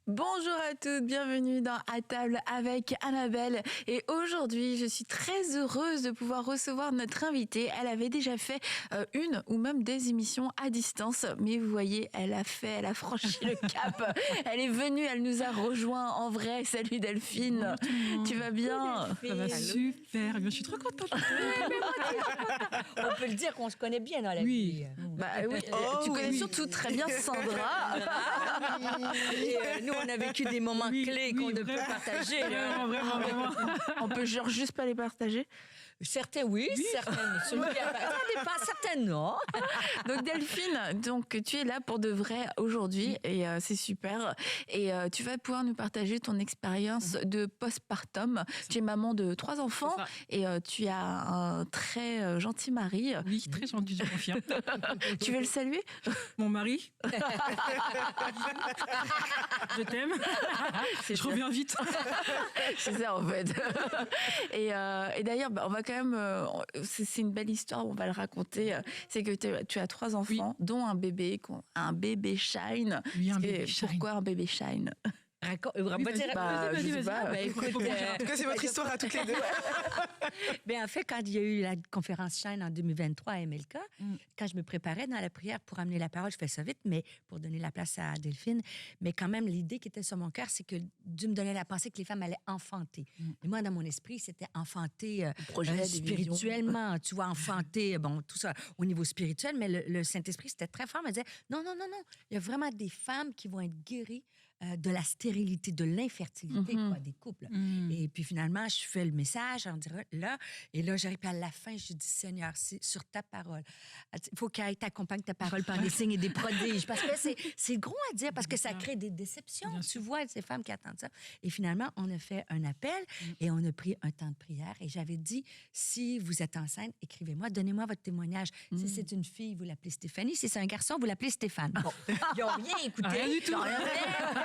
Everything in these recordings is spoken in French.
Bonjour à toutes, bienvenue dans À table avec Annabelle. Et aujourd'hui, je suis très heureuse de pouvoir recevoir notre invitée. Elle avait déjà fait une ou même des émissions à distance, mais vous voyez, elle a franchi le cap. Elle est venue, elle nous a rejoints en vrai. Salut Delphine, tu vas bien? Ça va super bien, je suis trop contente. On peut le dire qu'on se connaît bien dans la vie. Bah oui, tu connais surtout très bien Sandra. Et nous, on a vécu des moments clés qu'on ne peut partager. Vraiment. On peut genre juste pas les partager. Certains, oui. Certains. Celui qui a pas certains, non. Donc Delphine, tu es là pour de vrai aujourd'hui et c'est super. Et tu vas pouvoir nous partager ton expérience de postpartum. Tu es maman de 3 enfants et tu as un très gentil mari. Oui, très gentil, je confirme. Tu veux le saluer? Mon mari. Je t'aime. Je reviens vite. C'est ça en fait. Et d'ailleurs, on va quand même, c'est une belle histoire, on va le raconter. C'est que tu as 3 enfants, dont un bébé Shine. Oui, un bébé Shine. Pourquoi un bébé Shine? Vas-y. En tout cas, c'est votre histoire à toutes les deux. En fait, quand il y a eu la conférence Shine en 2023 à MLK, quand je me préparais dans la prière pour amener la parole, je fais ça vite, mais pour donner la place à Delphine. Mais quand même, l'idée qui était sur mon cœur, c'est que Dieu me donnait la pensée que les femmes allaient enfanter. Et moi, dans mon esprit, c'était enfanter spirituellement, tu vois, enfanter, tout ça au niveau spirituel. Mais le Saint-Esprit, c'était très fort. Il me disait, non. Il y a vraiment des femmes qui vont être guéries de la stérilité, de l'infertilité, des couples. Et puis finalement, je fais le message, on dirait là, et là, j'arrive à la fin, je dis, Seigneur, c'est sur ta parole. Il faut qu'elle t'accompagne ta parole par des signes et des prodiges, parce que c'est gros à dire, parce que ça crée des déceptions, tu vois, ces femmes qui attendent ça. Et finalement, on a fait un appel et on a pris un temps de prière, et j'avais dit, si vous êtes enceinte, écrivez-moi, donnez-moi votre témoignage. Si c'est une fille, vous l'appelez Stéphanie. Si c'est un garçon, vous l'appelez Stéphane. Bon, ils n'ont rien écouté. Rien du tout.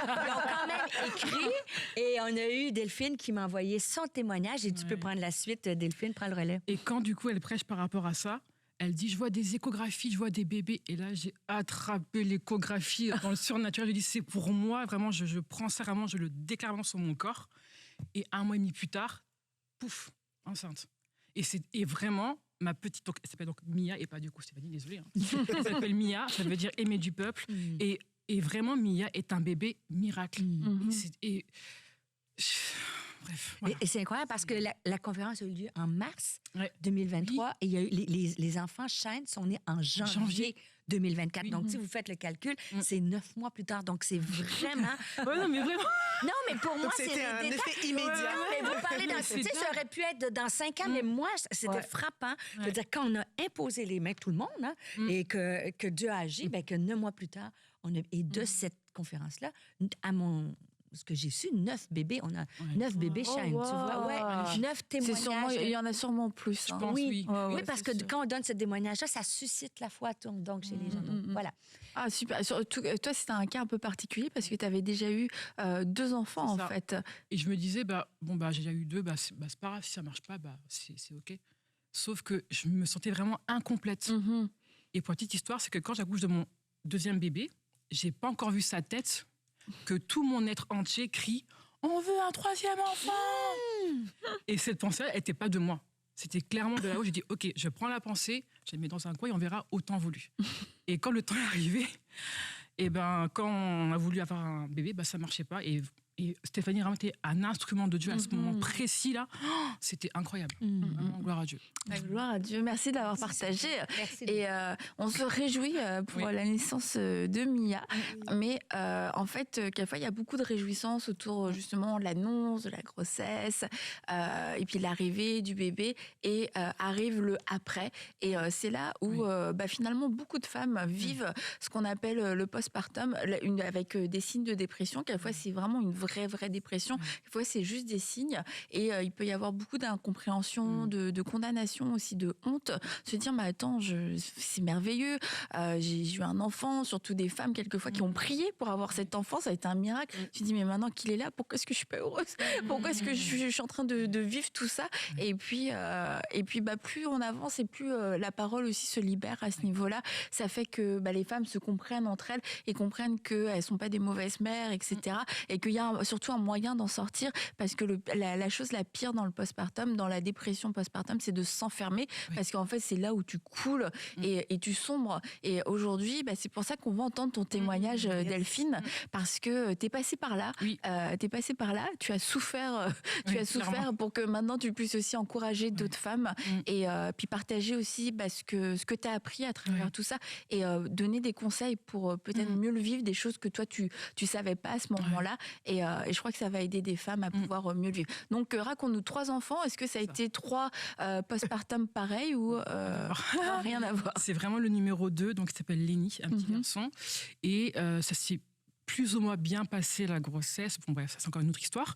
Ils ont quand même écrit et on a eu Delphine qui m'a envoyé son témoignage et tu peux prendre la suite, Delphine, prends le relais. Et quand du coup elle prêche par rapport à ça, elle dit, je vois des échographies, je vois des bébés. Et là, j'ai attrapé l'échographie dans le surnaturel. Je dis, c'est pour moi, vraiment, je prends ça, vraiment, je le déclare vraiment sur mon corps. Et 1 mois et demi plus tard, pouf, enceinte. Et vraiment, ma petite, donc, elle s'appelle donc Mia, et pas du coup Stéphanie, désolée. Elle s'appelle Mia, ça veut dire aimer du peuple. Et vraiment, Mia est un bébé miracle. Bref. Voilà. Et c'est incroyable parce que la conférence a eu lieu en mars 2023 et il y a eu les enfants Shine sont nés en janvier 2024. Donc, si vous faites le calcul, c'est 9 mois plus tard. Donc, c'est vraiment... non, mais vraiment... Non, mais pour moi, c'était un effet immédiat. Non, mais vous parlez dans... Tu sais, ça aurait pu être dans 5 ans, mais moi, c'était frappant. Je veux dire, quand on a imposé les mains, tout le monde, et que Dieu a agi, que 9 mois plus tard, et de cette conférence-là, ce que j'ai su, 9 bébés. On a 9 bébés Shine, tu vois. 9 témoignages. Il y en a sûrement plus. Je pense, oui, parce que quand on donne ce témoignage-là, ça suscite la foi donc chez les gens. Donc, voilà. Ah, super. Surtout, toi, c'était un cas un peu particulier parce que tu avais déjà eu 2 enfants, en fait. Et je me disais, j'ai déjà eu 2, c'est pas grave, si ça marche pas, c'est OK. Sauf que je me sentais vraiment incomplète. Et pour la petite histoire, c'est que quand j'accouche de mon 2e bébé, j'ai pas encore vu sa tête que tout mon être entier crie « On veut un 3e enfant !» Et cette pensée, elle n'était pas de moi. C'était clairement de là-haut. J'ai dit « Ok, je prends la pensée, je la mets dans un coin et on verra au temps voulu. » Et quand le temps est arrivé, quand on a voulu avoir un bébé, ça ne marchait pas. Et Stéphanie vraiment était un instrument de Dieu à ce moment précis-là. C'était incroyable. Vraiment, gloire à Dieu. Gloire à Dieu. Merci d'avoir partagé. Merci. Et on se réjouit pour la naissance de Mia. Mais en fait, quelquefois, il y a beaucoup de réjouissance autour justement de l'annonce, de la grossesse, et puis l'arrivée du bébé. Et arrive le après. Et c'est là où finalement, beaucoup de femmes vivent ce qu'on appelle le postpartum, avec des signes de dépression. Quelquefois, c'est vraiment une vraie vraie dépression. Des fois, c'est juste des signes. Et il peut y avoir beaucoup d'incompréhension, de condamnation aussi, de honte. Se dire, mais attends, c'est merveilleux. J'ai eu un enfant, surtout des femmes, quelquefois, qui ont prié pour avoir cet enfant. Ça a été un miracle. Tu dis, mais maintenant qu'il est là, pourquoi est-ce que je suis pas heureuse? Pourquoi est-ce que je suis en train de vivre tout ça? Et puis, plus on avance et plus la parole aussi se libère à ce niveau-là. Ça fait que les femmes se comprennent entre elles et comprennent qu'elles sont pas des mauvaises mères, etc. Et qu'il y a surtout un moyen d'en sortir, parce que la chose la pire dans le postpartum, dans la dépression postpartum, c'est de s'enfermer, parce qu'en fait, c'est là où tu coules et tu sombres. Et aujourd'hui, c'est pour ça qu'on va entendre ton témoignage, Delphine, parce que t'es passée par là. T'es passée par là, tu as souffert, pour que maintenant tu puisses aussi encourager d'autres femmes et puis partager aussi ce que tu as appris à travers tout ça et donner des conseils pour peut-être mieux le vivre, des choses que toi tu savais pas à ce moment-là et je crois que ça va aider des femmes à pouvoir mieux le vivre. Donc raconte-nous, 3 enfants, est-ce que ça a été 3 postpartum pareils ou rien à voir? C'est vraiment le numéro 2, donc il s'appelle Lenny, un petit garçon, et ça s'est plus ou moins bien passé la grossesse. Bon bref, ça c'est encore une autre histoire.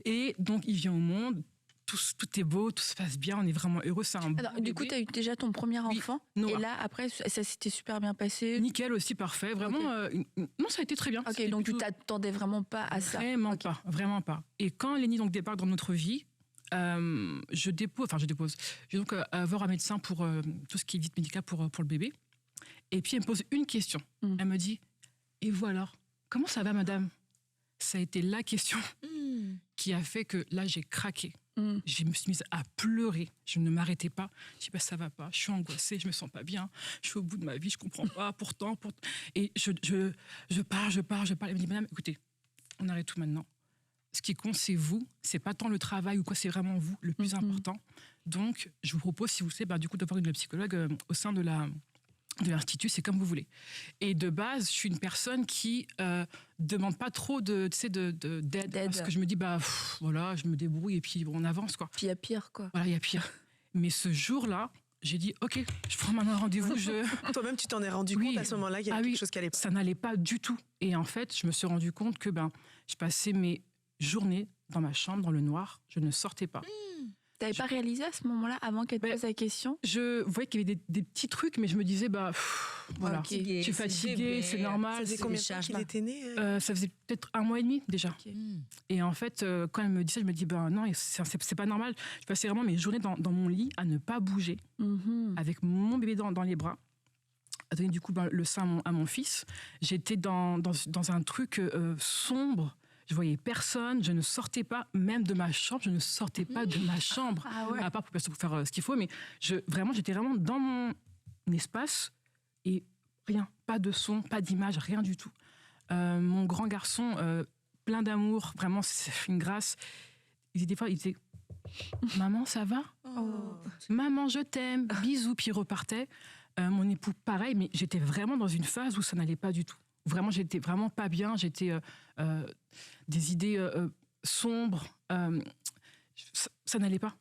Et donc il vient au monde, tout est beau, tout se passe bien, on est vraiment heureux. C'est un beau bébé. Du coup, tu as eu déjà ton premier enfant, et là après ça s'était super bien passé. Nickel aussi, parfait, vraiment. Non, ça a été très bien. Ok, donc tu t'attendais vraiment pas à ça? Vraiment pas. Et quand Lenny donc débarque dans notre vie, je dépose. Je vais donc avoir un médecin pour tout ce qui est visite médicale pour le bébé. Et puis elle me pose une question. Elle me dit, et vous alors, comment ça va, madame? Ça a été la question qui a fait que là, j'ai craqué. Je me suis mise à pleurer. Je ne m'arrêtais pas. Je dis, ça va pas. Je suis angoissée. Je me sens pas bien. Je suis au bout de ma vie. Je comprends pas. Pourtant. Et je parle. Elle me dit, madame, écoutez, on arrête tout maintenant. Ce qui compte, c'est vous. C'est pas tant le travail ou quoi. C'est vraiment vous, le plus important. Donc, je vous propose, si vous savez, du coup, d'avoir une psychologue au sein de l'Institut, c'est comme vous voulez. Et de base, je suis une personne qui demande pas trop d'aide. Parce que je me dis, voilà, je me débrouille et puis on avance, quoi. Puis il y a pire, quoi. Voilà, il y a pire. Mais ce jour-là, j'ai dit, OK, je prends maintenant un rendez-vous. Toi-même, tu t'en es rendu compte à ce moment-là qu'il y avait quelque chose qui allait pas. Ça n'allait pas du tout. Et en fait, je me suis rendu compte que je passais mes journées dans ma chambre, dans le noir. Je ne sortais pas. T'avais pas réalisé à ce moment-là, avant qu'elle te pose la question? Je voyais qu'il y avait des petits trucs, mais je me disais, voilà, je suis fatiguée, c'est normal. Ça faisait combien de temps qu'il était né? Ça faisait peut-être 1 mois et demi déjà. Okay. Et en fait, quand elle me dit ça, je me dis, non, c'est pas normal. Je passais vraiment mes journées dans mon lit à ne pas bouger, avec mon bébé dans les bras, à donner du coup le sein à mon fils. J'étais dans un truc sombre. Je voyais personne, je ne sortais pas, même de ma chambre, je ne sortais pas de ma chambre, à part pour faire ce qu'il faut, mais j'étais vraiment dans mon espace et rien, pas de son, pas d'image, rien du tout. Mon grand garçon, plein d'amour, vraiment, c'est une grâce. Des fois, il disait, maman, ça va? Maman, je t'aime, bisous, puis il repartait. Mon époux, pareil, mais j'étais vraiment dans une phase où ça n'allait pas du tout. Vraiment, j'étais vraiment pas bien, j'étais des idées sombres, ça n'allait pas.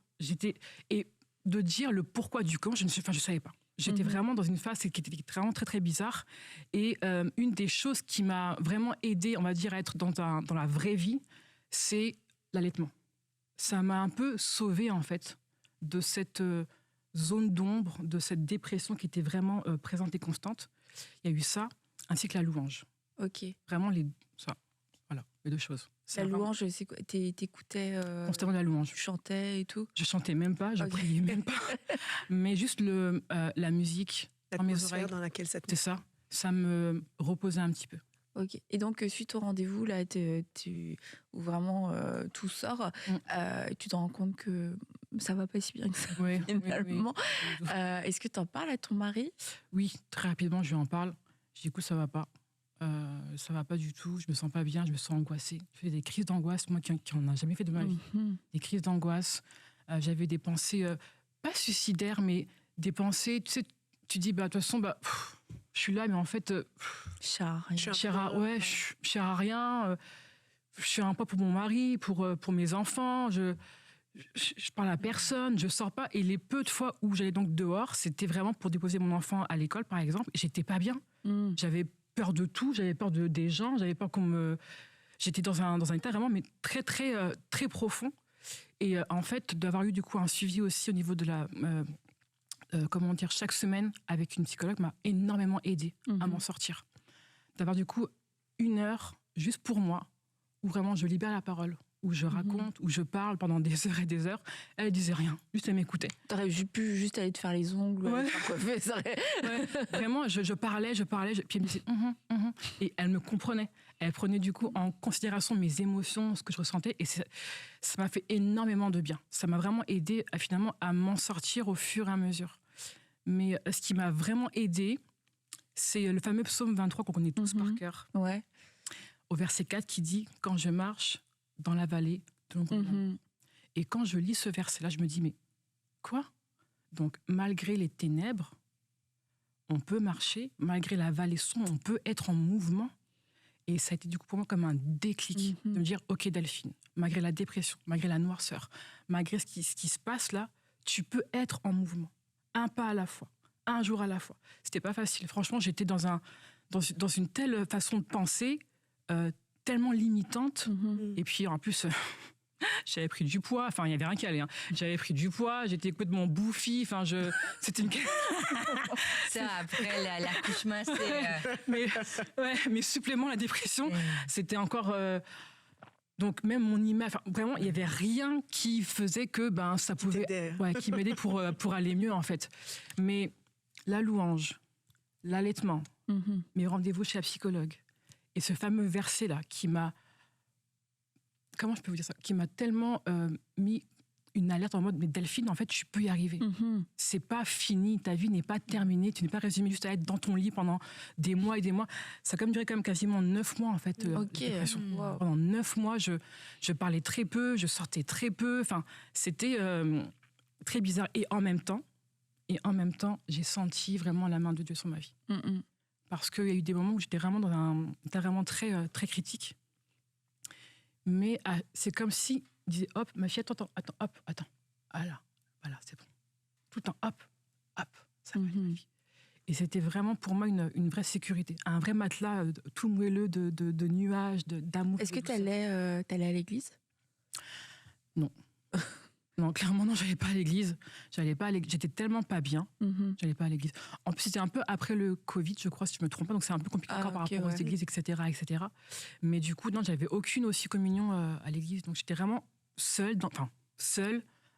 Et de dire le pourquoi du comment, je savais pas. J'étais vraiment dans une phase qui était vraiment très très bizarre. Et une des choses qui m'a vraiment aidée, on va dire, à être dans la vraie vie, c'est l'allaitement. Ça m'a un peu sauvée en fait de cette zone d'ombre, de cette dépression qui était vraiment présente et constante. Il y a eu ça, ainsi que la louange. Ok. Vraiment les 2 choses. La louange, c'est quoi? T'écoutais constamment la louange. Tu chantais et tout? Je chantais même pas, je priais même pas. Mais juste la musique dans mes oreilles. Dans laquelle ça te... C'est ça. Ça me reposait un petit peu. Ok. Et donc, suite au rendez-vous, là, où vraiment tout sort, tu te rends compte que ça va pas si bien que ça, finalement. Oui. Est-ce que tu en parles à ton mari? Oui, très rapidement, je lui en parle. Je dis, écoute, ça va pas. Ça va pas du tout, je me sens pas bien, je me sens angoissée. Je fais des crises d'angoisse, moi qui n'en a jamais fait de ma vie. Des crises d'angoisse. J'avais des pensées, pas suicidaires, mais des pensées, tu sais, tu dis, de toute façon, je suis là, mais en fait, je sers à rien. Je suis un poids pour mon mari, pour mes enfants. Je parle à personne, je sors pas. Et les peu de fois où j'allais donc dehors, c'était vraiment pour déposer mon enfant à l'école, par exemple. J'étais pas bien. J'avais peur de tout, j'avais peur des gens, j'avais peur j'étais dans un état vraiment mais très, très, très profond. Et en fait, d'avoir eu du coup un suivi aussi au niveau de la... comment dire, chaque semaine avec une psychologue m'a énormément aidée à m'en sortir. D'avoir du coup 1 heure juste pour moi, où vraiment je libère la parole, où je raconte, où je parle pendant des heures et des heures. Elle disait rien, juste elle m'écoutait. T'aurais pu juste aller te faire les ongles, ouais. coiffer, ça aurait... Ouais. Vraiment, je parlais, puis elle me disait et elle me comprenait. Elle prenait du coup en considération mes émotions, ce que je ressentais, et ça m'a fait énormément de bien. Ça m'a vraiment aidé finalement à m'en sortir au fur et à mesure. Mais ce qui m'a vraiment aidé, c'est le fameux psaume 23 qu'on connaît tous par cœur. Ouais. Au verset 4 qui dit « Quand je marche dans la vallée de l'ombre de la mort ». Et quand je lis ce verset-là, je me dis « Mais quoi ?» Donc, malgré les ténèbres, on peut marcher. Malgré la vallée sombre, on peut être en mouvement. Et ça a été du coup pour moi comme un déclic de me dire « Ok Delphine, malgré la dépression, malgré la noirceur, malgré ce qui se passe là, tu peux être en mouvement. Un pas à la fois, un jour à la fois. » C'était pas facile. Franchement, j'étais dans une telle façon de penser, tellement limitante. Et puis en plus... j'avais pris du poids, enfin il n'y avait rien qui allait. Hein. J'avais pris du poids, j'étais complètement bouffie, enfin c'était une... Ça, après l'accouchement, c'est... mes suppléments, la dépression, c'était encore... Donc même mon image, vraiment il n'y avait rien qui faisait que ça pouvait... qui m'aidait pour aller mieux en fait. Mais la louange, l'allaitement, mes rendez-vous chez la psychologue, et ce fameux verset-là qui m'a... Comment je peux vous dire ça ? Qui m'a tellement mis une alerte en mode, mais Delphine, en fait, tu peux y arriver. C'est pas fini, ta vie n'est pas terminée, tu n'es pas résumée juste à être dans ton lit pendant des mois et des mois. Ça a quand même duré quasiment 9 mois, en fait, de dépression. Wow. Pendant 9 mois, je parlais très peu, je sortais très peu. Enfin, c'était très bizarre. Et en même temps, j'ai senti vraiment la main de Dieu sur ma vie. Parce qu'il y a eu des moments où j'étais vraiment dans un état vraiment très, très critique. Mais c'est comme si il disait hop, ma fille, attends, voilà, c'est bon. Tout le temps, hop, ça va aller, ma vie. Et c'était vraiment pour moi une vraie sécurité, un vrai matelas tout moelleux de nuages, d'amour. Est-ce que tu allais à l'église ? Non. Non, clairement, non, j'allais pas à l'église. J'étais tellement pas bien, j'allais pas à l'église. En plus, c'était un peu après le Covid, je crois, si je me trompe pas, donc c'est un peu compliqué encore par rapport aux églises, etc., etc. Mais du coup, non, j'avais aucune aussi communion à l'église, donc j'étais vraiment seule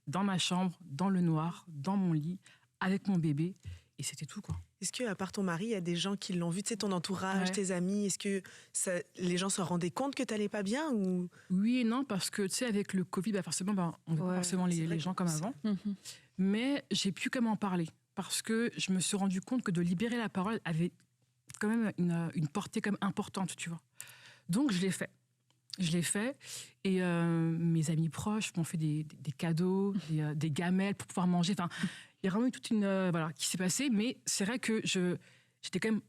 dans ma chambre, dans le noir, dans mon lit, avec mon bébé, et c'était tout, quoi. Est-ce qu'à part ton mari, il y a des gens qui l'ont vu, tu sais, ton entourage, tes amis, est-ce que les gens se rendaient compte que tu n'allais pas bien ou... Oui et non, parce que, tu sais, avec le Covid, forcément, on voit forcément les gens comme avant. Mais j'ai pu quand même en parler, parce que je me suis rendu compte que de libérer la parole avait quand même une portée quand même importante, tu vois. Donc, je l'ai fait. Et mes amis proches m'ont fait des cadeaux, des gamelles pour pouvoir manger. Enfin, il y a vraiment eu toute une... qui s'est passé. Mais c'est vrai que j'étais quand même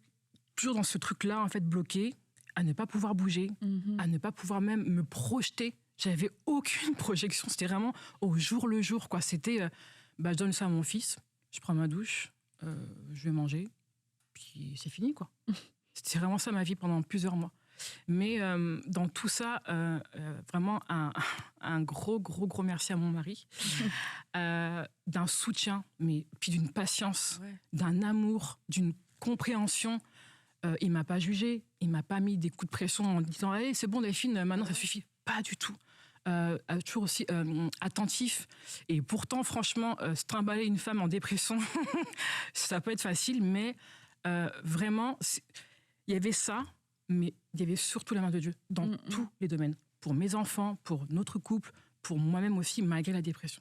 toujours dans ce truc-là, en fait, bloqué, à ne pas pouvoir bouger, à ne pas pouvoir même me projeter. J'avais aucune projection. C'était vraiment au jour le jour, quoi. C'était, je donne ça à mon fils, je prends ma douche, je vais manger, puis c'est fini, quoi. C'était vraiment ça ma vie pendant plusieurs mois. Mais dans tout ça, vraiment un gros merci à mon mari, d'un soutien, mais puis d'une patience, d'un amour, d'une compréhension. Il m'a pas jugé, il m'a pas mis des coups de pression en disant allez c'est bon Delphine, maintenant ça suffit. Pas du tout. Toujours aussi attentif. Et pourtant, franchement, se trimballer une femme en dépression, ça peut être facile, mais vraiment, il y avait ça. Mais il y avait surtout la main de Dieu dans tous les domaines. Pour mes enfants, pour notre couple, pour moi-même aussi, malgré la dépression.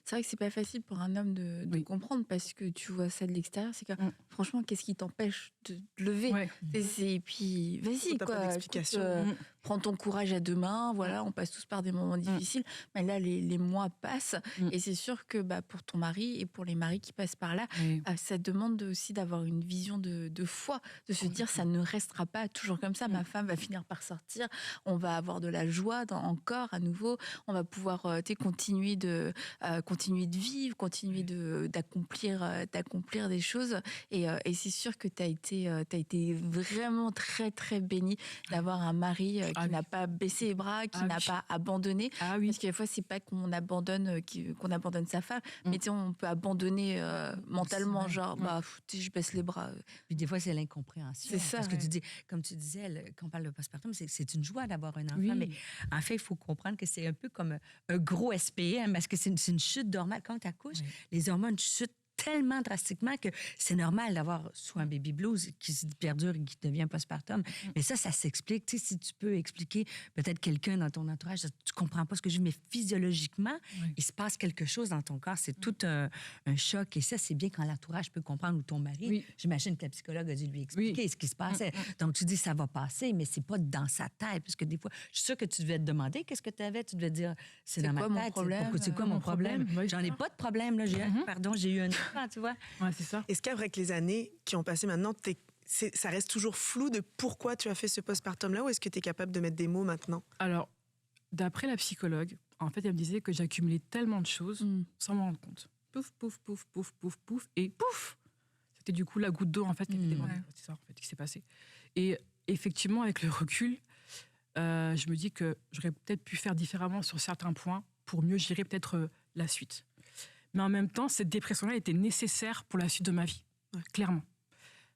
C'est vrai que c'est pas facile pour un homme de comprendre parce que tu vois ça de l'extérieur. C'est que franchement, qu'est-ce qui t'empêche de te lever Et puis, vas-y, quoi. Prends ton courage à deux mains. Voilà, on passe tous par des moments difficiles. Mais là, les mois passent. Et c'est sûr que pour ton mari et pour les maris qui passent par là, ça demande aussi d'avoir une vision de foi, de se dire ça ne restera pas toujours comme ça. Ma femme va finir par sortir. On va avoir de la joie encore à nouveau. On va pouvoir continuer de continuer de vivre, continuer d'accomplir des choses. Et c'est sûr que tu as été vraiment très, très bénie d'avoir un mari qui n'a pas baissé les bras, qui n'a pas abandonné. Parce que des fois, c'est pas qu'on abandonne sa femme, mais tu sais, on peut abandonner mentalement, je baisse les bras. Puis des fois, c'est l'incompréhension. C'est ça. Parce que tu dis, comme tu disais, quand on parle de postpartum, c'est une joie d'avoir un enfant, mais en fait, il faut comprendre que c'est un peu comme un gros SPM, parce que c'est une chute d'hormones. Quand tu accouches, les hormones chutent tellement drastiquement que c'est normal d'avoir soit un baby blues qui se perdure et qui devient postpartum. Mais ça s'explique. Tu sais, si tu peux expliquer peut-être quelqu'un dans ton entourage, tu comprends pas ce que je dis, mais physiologiquement, il se passe quelque chose dans ton corps. C'est tout un choc. Et ça, c'est bien quand l'entourage peut comprendre, ou ton mari. J'imagine que la psychologue a dû lui expliquer ce qui se passait. Donc, tu dis, ça va passer, mais c'est pas dans sa tête. Parce que des fois, je suis sûre que tu devais te demander qu'est-ce que tu avais. Tu devais dire, c'est dans ma tête. C'est quoi mon problème? J'en ai pas de problème. Là. J'ai eu un tu vois. Ouais, c'est ça. Est-ce qu'avec les années qui ont passé maintenant, ça reste toujours flou de pourquoi tu as fait ce postpartum-là, ou est-ce que tu es capable de mettre des mots maintenant? Alors, d'après la psychologue, en fait, elle me disait que j'accumulais tellement de choses sans m'en rendre compte. Pouf, pouf, pouf, pouf, pouf, pouf, et pouf! C'était du coup la goutte d'eau, en fait, qui était débordée. C'est ça, en fait, qui s'est passé. Et effectivement, avec le recul, je me dis que j'aurais peut-être pu faire différemment sur certains points pour mieux gérer peut-être la suite. Mais en même temps, cette dépression-là était nécessaire pour la suite de ma vie, clairement.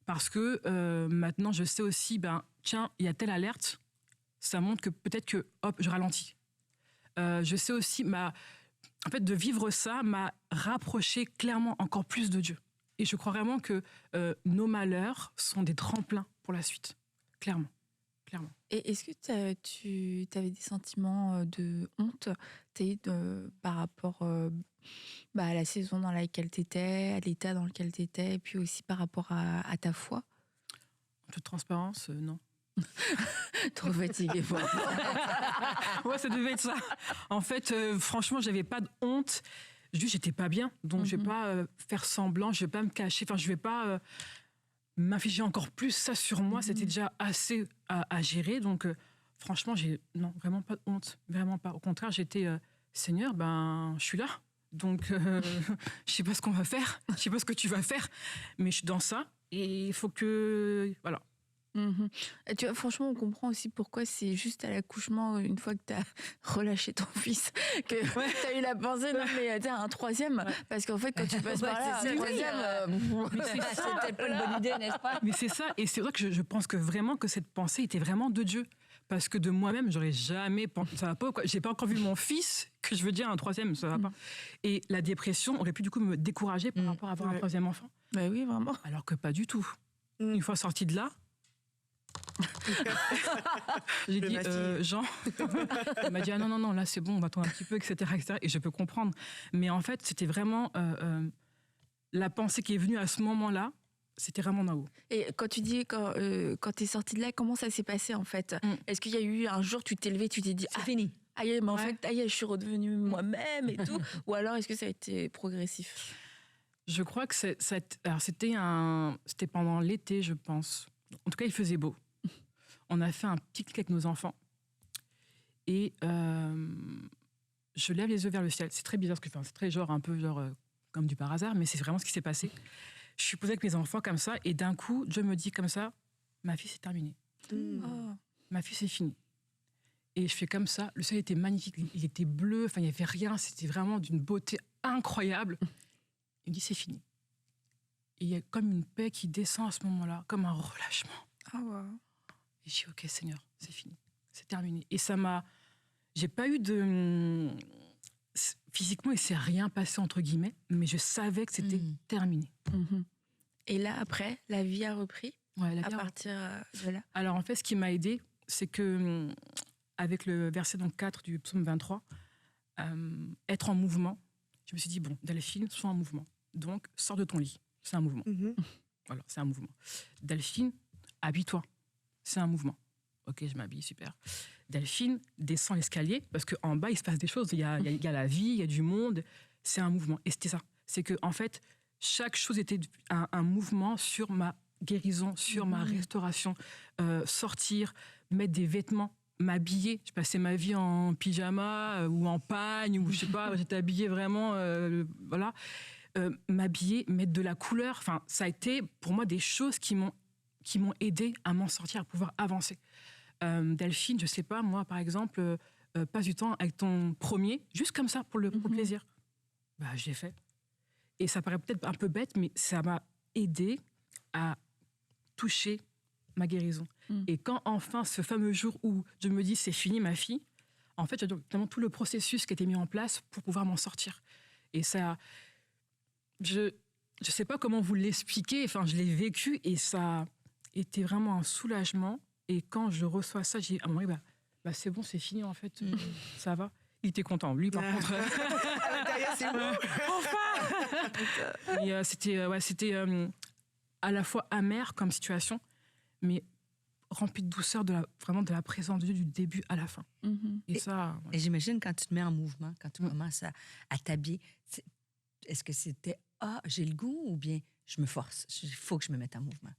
Parce que maintenant, je sais aussi, tiens, il y a telle alerte, ça montre que peut-être que, hop, je ralentis. Je sais aussi, en fait, de vivre ça m'a rapproché clairement encore plus de Dieu. Et je crois vraiment que nos malheurs sont des tremplins pour la suite, clairement. Et est-ce que tu avais des sentiments de honte par rapport à la saison dans laquelle tu étais, à l'état dans lequel tu étais, et puis aussi par rapport à ta foi? En toute transparence, non. Trop fatiguée pour Ouais, ça devait être ça. En fait, franchement, j'avais pas de honte. Juste, j'étais pas bien. Donc, je vais pas faire semblant, je vais pas me cacher. Enfin, je vais pas m'infliger encore plus ça sur moi. C'était déjà assez à gérer. Donc, franchement, non, vraiment pas de honte. Vraiment pas. Au contraire, j'étais Seigneur, je suis là. Donc, je sais pas ce qu'on va faire. Je sais pas ce que tu vas faire. Mais je suis dans ça. Et il faut que... Voilà. Et tu vois, franchement, on comprend aussi pourquoi c'est juste à l'accouchement, une fois que tu as relâché ton fils, que tu as eu la pensée, non mais t'as un troisième. Parce qu'en fait, quand tu passes par là, un troisième... C'était pas une bonne idée, n'est-ce pas? Mais c'est ça. Et c'est vrai que je pense que vraiment que cette pensée était vraiment de Dieu. Parce que de moi-même, j'aurais jamais pensé... Ça va pas, quoi. J'ai pas encore vu mon fils, que je veux dire un troisième, ça va pas. Et la dépression aurait pu du coup me décourager par rapport à avoir un troisième enfant. Bah oui, vraiment. Alors que pas du tout. Une fois sortie de là, j'ai dit, Jean, il m'a dit, ah non, là c'est bon, on va attendre un petit peu, etc., etc. Et je peux comprendre. Mais en fait, c'était vraiment la pensée qui est venue à ce moment-là, c'était vraiment d'en haut. Et quand tu dis, quand tu es sortie de là, comment ça s'est passé en fait? Est-ce qu'il y a eu un jour, tu t'es levé, tu t'es dit, c'est fini? Aïe, mais en fait, aïe, je suis redevenue moi-même et tout. Ou alors, est-ce que ça a été progressif? Je crois que c'était pendant l'été, je pense. En tout cas, il faisait beau. On a fait un petit clic avec nos enfants. Et je lève les yeux vers le ciel. C'est très bizarre ce que je fais. C'est très un peu comme du par hasard, mais c'est vraiment ce qui s'est passé. Je suis posée avec mes enfants comme ça, et d'un coup, Dieu me dit comme ça, ma fille, c'est terminé. Ma fille, c'est fini. Et je fais comme ça. Le ciel était magnifique. Il était bleu. Enfin, il n'y avait rien. C'était vraiment d'une beauté incroyable. Il me dit, c'est fini. Et il y a comme une paix qui descend à ce moment-là, comme un relâchement. Et je dis, ok, Seigneur, c'est fini. C'est terminé. Et ça m'a... J'ai pas eu de... Physiquement, il s'est rien passé, entre guillemets, mais je savais que c'était terminé. Et là, après, la vie a repris à partir de là? Alors, en fait, ce qui m'a aidée, c'est que, avec le verset 4 du psaume 23, être en mouvement, je me suis dit, bon, Delphine, sois en mouvement. Donc, sors de ton lit. C'est un mouvement. Voilà, c'est un mouvement. Delphine, habille-toi. C'est un mouvement. Ok, je m'habille, super. Delphine, descends l'escalier, parce qu'en bas, il se passe des choses. Il y a la vie, il y a du monde. C'est un mouvement. Et c'était ça. C'est que, en fait, chaque chose était un mouvement sur ma guérison, sur ma restauration. Sortir, mettre des vêtements m'habiller. Je passais ma vie en pyjama ou en pagne, ou je sais pas, j'étais habillée vraiment, voilà. M'habiller, mettre de la couleur. Enfin, ça a été pour moi des choses qui m'ont aidé à m'en sortir, à pouvoir avancer. Delphine, je sais pas, moi, par exemple, passe du temps avec ton premier, juste comme ça, pour le plaisir. Bah, je l'ai fait. Et ça paraît peut-être un peu bête, mais ça m'a aidé à toucher ma guérison. Et quand enfin, ce fameux jour où je me dis c'est fini ma fille, en fait, j'ai vraiment tout le processus qui a été mis en place pour pouvoir m'en sortir. Et ça, je sais pas comment vous l'expliquer, enfin, je l'ai vécu et ça a été vraiment un soulagement. Et quand je reçois ça, j'ai dit, ah oui, bah c'est bon, c'est fini en fait, ça va. Il était content, lui par contre. Derrière, c'est bon. Enfin. Et c'était à la fois amer comme situation, mais rempli de douceur, vraiment de la présence de Dieu du début à la fin. Et ça. Et j'imagine quand tu te mets en mouvement, quand tu commences à t'habiller, est-ce que c'était j'ai le goût ou bien je me force, il faut que je me mette en mouvement?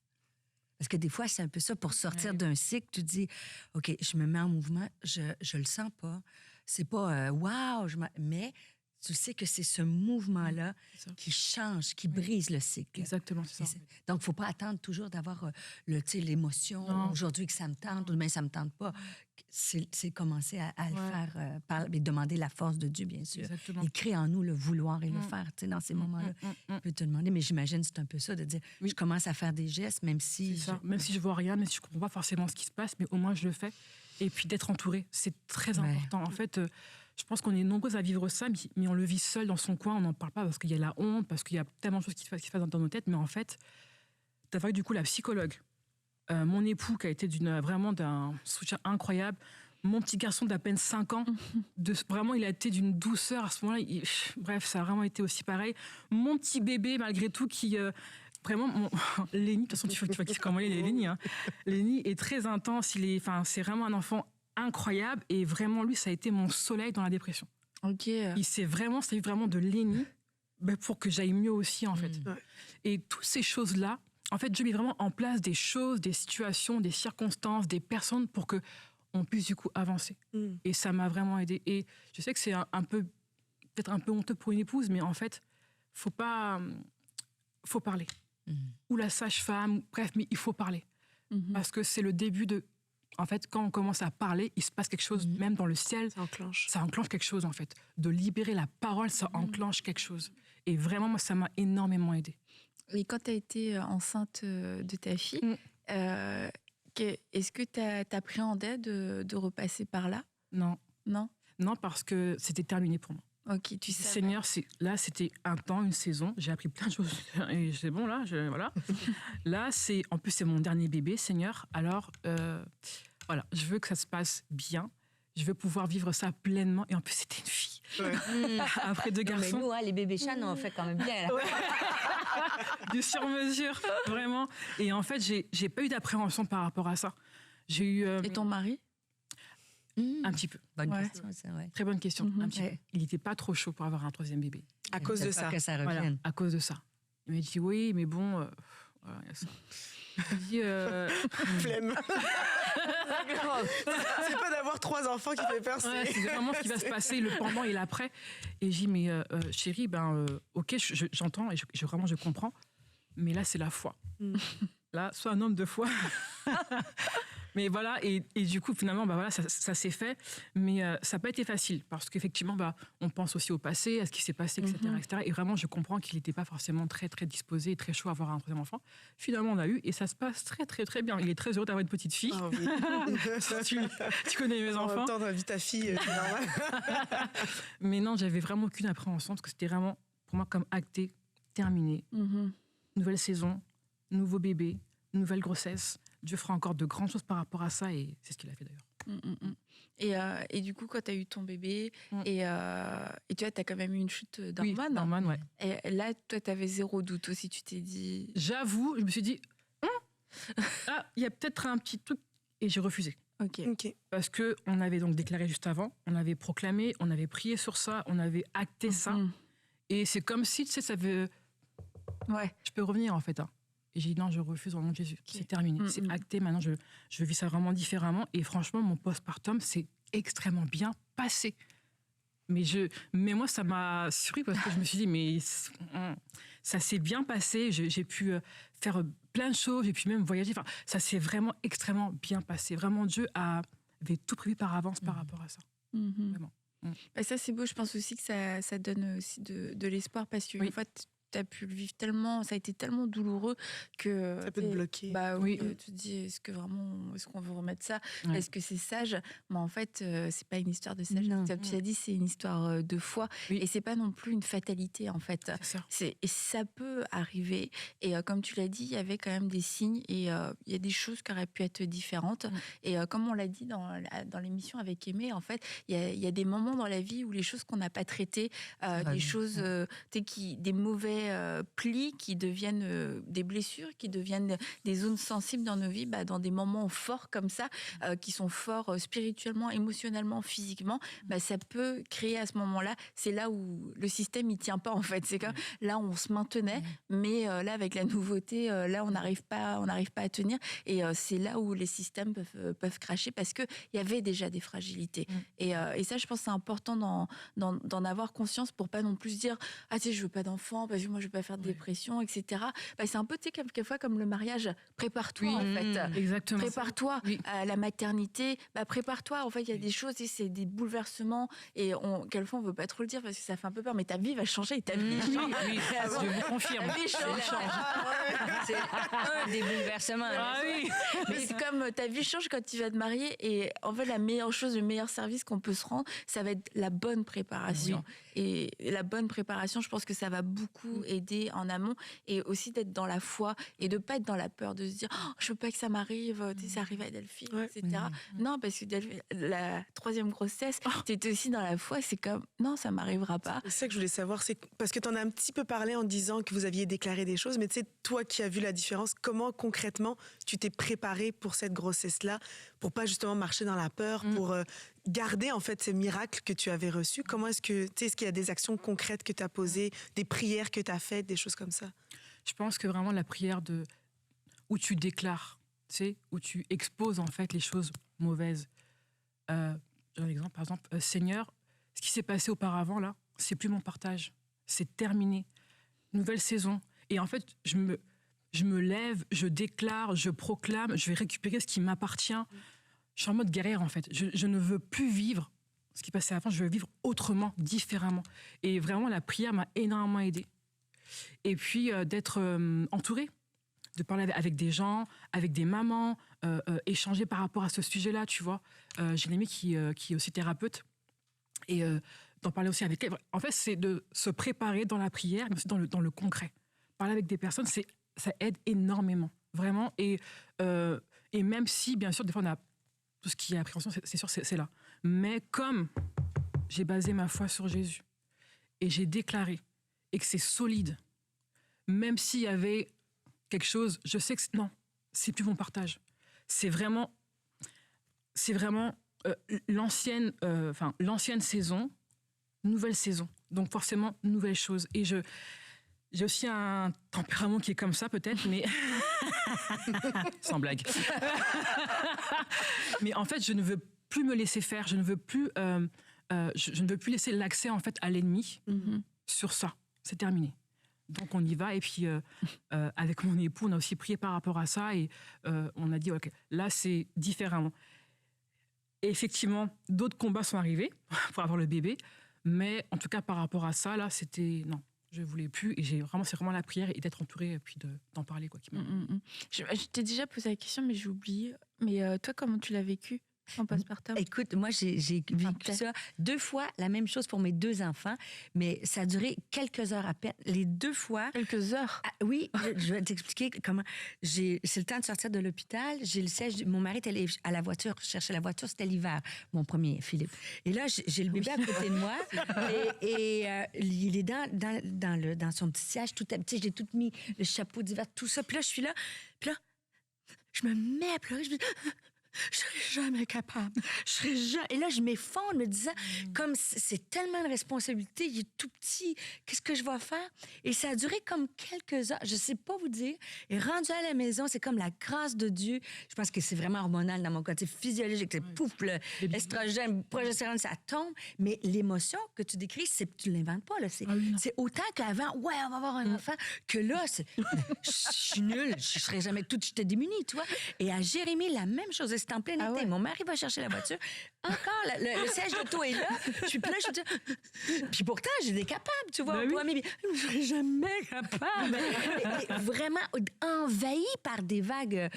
Parce que des fois, c'est un peu ça, pour sortir d'un cycle, tu dis, OK, je me mets en mouvement, je le sens pas, c'est pas wow, mais tu sais que c'est ce mouvement-là qui change, qui brise le cycle. Exactement, c'est ça. Donc, il ne faut pas attendre toujours d'avoir l'émotion, aujourd'hui que ça me tente, ou demain ça ne me tente pas. C'est commencer à le faire, et demander la force de Dieu, bien sûr. Exactement. Il crée en nous le vouloir et le faire, dans ces moments-là. Je peux te demander, mais j'imagine que c'est un peu ça, de dire, je commence à faire des gestes, même si... Même si je vois rien, même si je ne comprends pas forcément ce qui se passe, mais au moins je le fais. Et puis d'être entouré, c'est très important. En fait, je pense qu'on est nombreux à vivre ça, mais on le vit seul dans son coin, on n'en parle pas parce qu'il y a la honte, parce qu'il y a tellement de choses qui se passent dans nos têtes. Mais en fait, tu as vu du coup la psychologue, mon époux qui a été vraiment d'un soutien incroyable, mon petit garçon d'à peine 5 ans, vraiment il a été d'une douceur à ce moment-là. Bref, ça a vraiment été aussi pareil. Mon petit bébé, malgré tout, qui... Vraiment, Léni, de toute façon, tu vois comment il est, Léni. Hein. Léni est très intense, c'est vraiment un enfant incroyable, et vraiment, lui, ça a été mon soleil dans la dépression. Ok. Il s'est vraiment de Léni pour que j'aille mieux aussi, en fait. Et toutes ces choses-là, en fait, je mets vraiment en place des choses, des situations, des circonstances, des personnes pour qu'on puisse, du coup, avancer. Et ça m'a vraiment aidé. Et je sais que c'est peut-être un peu honteux pour une épouse, mais en fait, faut parler. Ou la sage-femme, bref, mais il faut parler. Parce que c'est le début de... En fait, quand on commence à parler, il se passe quelque chose, même dans le ciel. Ça enclenche quelque chose, en fait. De libérer la parole, ça enclenche quelque chose. Et vraiment, moi, ça m'a énormément aidée. Et quand tu as été enceinte de ta fille, est-ce que tu appréhendais de repasser par là? Non. Non? Non, parce que c'était terminé pour moi. Ok, tu sais. Seigneur, là, c'était un temps, une saison. J'ai appris plein de choses. Et c'est bon, là, voilà. Là, en plus, c'est mon dernier bébé, Seigneur. Alors, voilà, je veux que ça se passe bien. Je veux pouvoir vivre ça pleinement. Et en plus, c'était une fille. Après 2 garçons. Mais nous, les bébés chats, on fait quand même bien. Du sur-mesure, vraiment. Et en fait, j'ai pas eu d'appréhension par rapport à ça. J'ai eu... Et ton mari? Un petit peu. Bonne question, ça, Très bonne question. Un petit peu. Il n'était pas trop chaud pour avoir un 3e bébé. À cause de ça. Que ça revienne. Voilà, à cause de ça. Il m'a dit oui, mais bon, voilà, y a ça. Il dit flemme. C'est pas d'avoir 3 enfants qui fait peur. C'est vraiment ce qui va se passer, le pendant et l'après. Et j'ai dit mais chérie, ok, j'entends et vraiment je comprends, mais là c'est la foi. Là, sois un homme de foi. Mais voilà, et du coup, finalement, voilà, ça s'est fait. Mais ça n'a pas été facile, parce qu'effectivement, on pense aussi au passé, à ce qui s'est passé, etc. Et vraiment, je comprends qu'il n'était pas forcément très, très disposé et très chaud à avoir un 3e enfant. Finalement, on a eu, et ça se passe très, très, très bien. Il est très heureux d'avoir une petite fille. Oh, oui. tu connais mes enfants. En même temps, t'as vu ta fille, c'est normal. Mais non, j'avais vraiment aucune appréhension, parce que c'était vraiment, pour moi, comme acté, terminé. Nouvelle saison, nouveau bébé, nouvelle grossesse. Dieu fera encore de grandes choses par rapport à ça, et c'est ce qu'il a fait d'ailleurs. Et du coup, quand tu as eu ton bébé, et tu vois, tu as quand même eu une chute d'hormones. Oui, d'hormones, ouais. Et là, toi, tu avais 0 doute aussi, tu t'es dit... J'avoue, je me suis dit, il y a peut-être un petit truc, et j'ai refusé. Ok. Parce qu'on avait donc déclaré juste avant, on avait proclamé, on avait prié sur ça, on avait acté ça, et c'est comme si, tu sais, ça veut... Ouais. Je peux revenir, en fait, hein. Et j'ai dit non, je refuse au nom de Jésus. C'est terminé, c'est acté. Maintenant, je vis ça vraiment différemment. Et franchement, mon postpartum s'est extrêmement bien passé. Mais moi, ça m'a surpris parce que je me suis dit, mais ça s'est bien passé. J'ai pu faire plein de choses, j'ai pu même voyager. Enfin, ça s'est vraiment extrêmement bien passé. Vraiment, Dieu avait tout prévu par avance par rapport à ça. Vraiment. Bah, ça, c'est beau. Je pense aussi que ça donne aussi de l'espoir parce qu'une fois, tu as pu le vivre tellement, ça a été tellement douloureux que ça peut te bloquer. Bah oui, tu te dis est-ce qu'on veut remettre ça, est-ce que c'est sage, mais en fait c'est pas une histoire de sagesse, comme tu as dit, c'est une histoire de foi et c'est pas non plus une fatalité en fait. Et ça peut arriver et comme tu l'as dit, il y avait quand même des signes et il y a des choses qui auraient pu être différentes et comme on l'a dit dans l'émission avec Aimé, en fait il y a des moments dans la vie où les choses qu'on n'a pas traitées, des choses des mauvais plis qui deviennent des blessures, qui deviennent des zones sensibles dans nos vies, dans des moments forts comme ça, qui sont forts spirituellement, émotionnellement, physiquement, ça peut créer à ce moment-là, c'est là où le système il tient pas en fait. C'est comme là on se maintenait, mais là avec la nouveauté, là on n'arrive pas à tenir et c'est là où les systèmes peuvent cracher parce que il y avait déjà des fragilités. Et ça, je pense que c'est important d'en avoir conscience pour pas non plus se dire ah tu sais je veux pas d'enfant parce que moi je vais pas faire de dépression, etc. C'est un peu quelquefois comme le mariage, prépare-toi en fait. Exactement. Prépare-toi à la maternité, prépare-toi. En fait, il y a des choses, c'est des bouleversements et quelquefois on veut pas trop le dire parce que ça fait un peu peur, mais ta vie va changer, ta vie change. Oui, je vous confirme. Ta vie change. C'est des bouleversements. Mais c'est comme ta vie change quand tu vas te marier et en fait la meilleure chose, le meilleur service qu'on peut se rendre, ça va être la bonne préparation. Et la bonne préparation, je pense que ça va beaucoup aider en amont et aussi d'être dans la foi et de pas être dans la peur de se dire je veux pas que ça m'arrive, ça arrive à Delphine, etc. Non, parce que la 3e grossesse, t'es aussi dans la foi, c'est comme non, ça m'arrivera pas. C'est ça que je voulais savoir, c'est parce que t'en as un petit peu parlé en disant que vous aviez déclaré des choses, mais tu sais, toi qui as vu la différence, comment concrètement tu t'es préparée pour cette grossesse-là, pour pas justement marcher dans la peur, pour garder en fait ces miracles que tu avais reçus? Comment est-ce qu'il y a des actions concrètes que tu as posées, des prières que tu as faites, des choses comme ça? Je pense que vraiment la prière où tu déclares, où tu exposes en fait les choses mauvaises. J'ai un exemple, par exemple, Seigneur, ce qui s'est passé auparavant là, c'est plus mon partage, c'est terminé, nouvelle saison. Et en fait, je me lève, je déclare, je proclame, je vais récupérer ce qui m'appartient. Je suis en mode guerrière en fait. Je ne veux plus vivre ce qui passait avant, je veux vivre autrement, différemment. Et vraiment, la prière m'a énormément aidée. Et puis, d'être entourée, de parler avec des gens, avec des mamans, échanger par rapport à ce sujet-là, tu vois. J'ai une amie qui est aussi thérapeute, et d'en parler aussi avec elle. En fait, c'est de se préparer dans la prière, mais aussi dans le concret. Parler avec des personnes, ça aide énormément, vraiment. Et même si, bien sûr, des fois, on a tout ce qui est appréhension, c'est sûr, c'est là. Mais comme j'ai basé ma foi sur Jésus, et j'ai déclaré, et que c'est solide, même s'il y avait quelque chose, je sais que non, c'est plus mon partage. C'est vraiment l'ancienne saison, nouvelle saison. Donc forcément, nouvelle chose. Et j'ai aussi un tempérament qui est comme ça peut-être, mais sans blague. Mais en fait, je ne veux plus me laisser faire. Je ne veux plus, je ne veux plus laisser l'accès en fait à l'ennemi sur ça. C'est terminé. Donc on y va et puis avec mon époux on a aussi prié par rapport à ça et on a dit ok, là c'est différemment. Et effectivement d'autres combats sont arrivés pour avoir le bébé, mais en tout cas par rapport à ça là c'était non, je voulais plus et c'est vraiment la prière et d'être entourée et puis d'en parler quoi qui m'a. Je t'ai déjà posé la question mais j'ai oublié. Mais toi comment tu l'as vécu? En postpartum. Écoute, moi, j'ai vécu ça 2 fois, la même chose pour mes 2 enfants, mais ça a duré quelques heures à peine. Les 2 fois... Quelques heures? Oui, je vais t'expliquer comment... C'est le temps de sortir de l'hôpital. J'ai le siège... Mon mari est allé à la voiture, chercher la voiture. C'était l'hiver, mon premier, Philippe. Et là, j'ai le bébé à côté de moi et il est dans son petit siège tout petit. J'ai tout mis, le chapeau d'hiver, tout ça. Puis là, je suis là. Puis là, je me mets à pleurer. Je me dis... je serai jamais capable. Et là, je m'effondre, me disant, comme c'est tellement de responsabilité, il est tout petit, qu'est-ce que je vais faire? Et ça a duré comme quelques heures, je sais pas vous dire. Et rendu à la maison, c'est comme la grâce de Dieu. Je pense que c'est vraiment hormonal dans mon côté physiologique. C'est pouf, l'estrogène, progestérone, ça tombe. Mais l'émotion que tu décris, tu l'inventes pas, là. C'est autant qu'avant, ouais, on va avoir un enfant, que là, je suis nulle, je serais jamais toute, j'étais démunie, tu vois. Et à Jérémie, la même chose. C'était en plein été. Ouais. Mon mari va chercher la voiture. Encore, le siège d'auto est là. Je suis là, je me dis... Puis pourtant, j'ai capable, tu vois. Je serais jamais capable. Et vraiment envahi par des vagues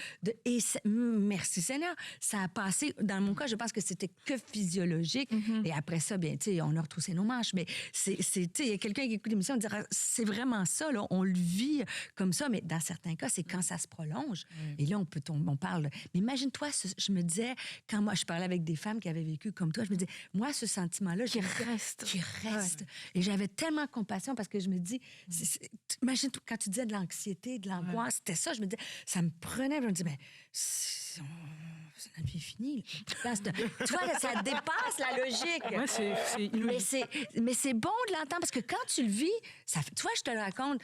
et merci Seigneur, ça a passé. Dans mon cas, je pense que c'était que physiologique. Et après ça, bien, tu sais, on a retroussé nos manches. Mais il y a quelqu'un qui écoute l'émission, on dira, c'est vraiment ça, là, on le vit comme ça. Mais dans certains cas, c'est quand ça se prolonge. Et là, on parle. Mais imagine-toi, je me disais, quand moi, je parlais avec des femmes qui avaient vécu comme toi, je me disais, moi, ce sentiment-là, qui reste. Ouais. Et j'avais tellement compassion parce que je me dis, imagine-toi, quand tu disais de l'anxiété, de l'angoisse, c'était ça, je me disais, ça me prenait, je me disais, ben, c'est la vie finie. Tu vois, là, ça dépasse la logique. Ouais, c'est illogique. Mais c'est bon de l'entendre parce que quand tu le vis, tu vois, je te le raconte.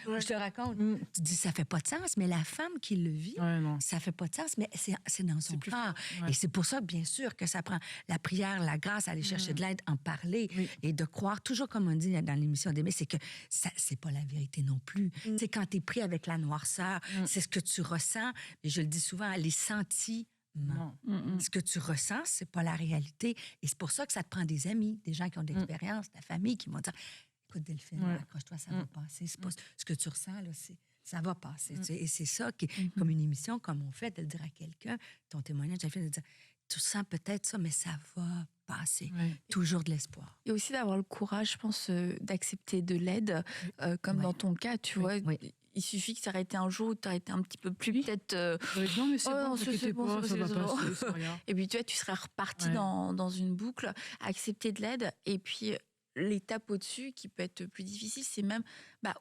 Tu dis, ça fait pas de sens, mais la femme qui le vit, ça fait pas de sens, mais c'est dans son corps. Ouais. Et c'est pour ça, bien sûr, que ça prend la prière, la grâce, aller chercher de l'aide, en parler et de croire, toujours comme on dit dans l'émission d'Aimé, c'est que c'est pas la vérité non plus. Tu sais, quand t'es pris avec la noirceur, c'est ce que tu ressens, et je le dis souvent, les sentiments. Ce que tu ressens, c'est pas la réalité. Et c'est pour ça que ça te prend des amis, des gens qui ont de l'expérience, ta famille, qui vont dire, écoute Delphine, accroche-toi, ça va passer. C'est pas ce que tu ressens, là, ça va passer. Et c'est ça qui est comme une émission, comme on fait, de le dire à quelqu'un, ton témoignage, Delphine, de dire, tu sens peut-être ça, mais ça va passer. Toujours de l'espoir. Et aussi d'avoir le courage, je pense, d'accepter de l'aide, comme dans ton cas, tu vois. Il suffit que ça aurait été un jour où tu aurais été un petit peu plus peut-être... non, mais c'est bon, ça va passer, et puis tu vois, tu serais reparti dans une boucle, accepter de l'aide, et puis l'étape au-dessus qui peut être plus difficile, c'est même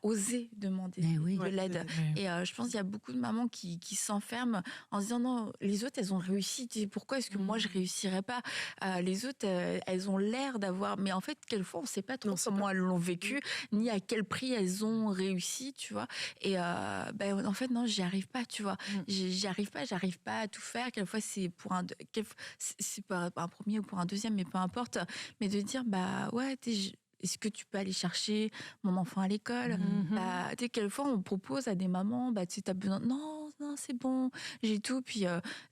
oser demander de l'aide. Et je pense qu'il y a beaucoup de mamans qui s'enferment en se disant non, les autres, elles ont réussi. Pourquoi est-ce que moi, je réussirais pas? Les autres, elles ont l'air d'avoir... Mais en fait, quelquefois, on ne sait pas trop comment elles l'ont vécu, ni à quel prix elles ont réussi, tu vois. Et en fait, non, j'y arrive pas, tu vois. J'arrive pas à tout faire. Quelquefois, c'est pour c'est pas un premier ou pour un deuxième, mais peu importe. Mais de dire, est-ce que tu peux aller chercher mon enfant à l'école? Tu sais, quelquefois, on propose à des mamans, tu sais, t'as besoin... Non, c'est bon, j'ai tout. Puis,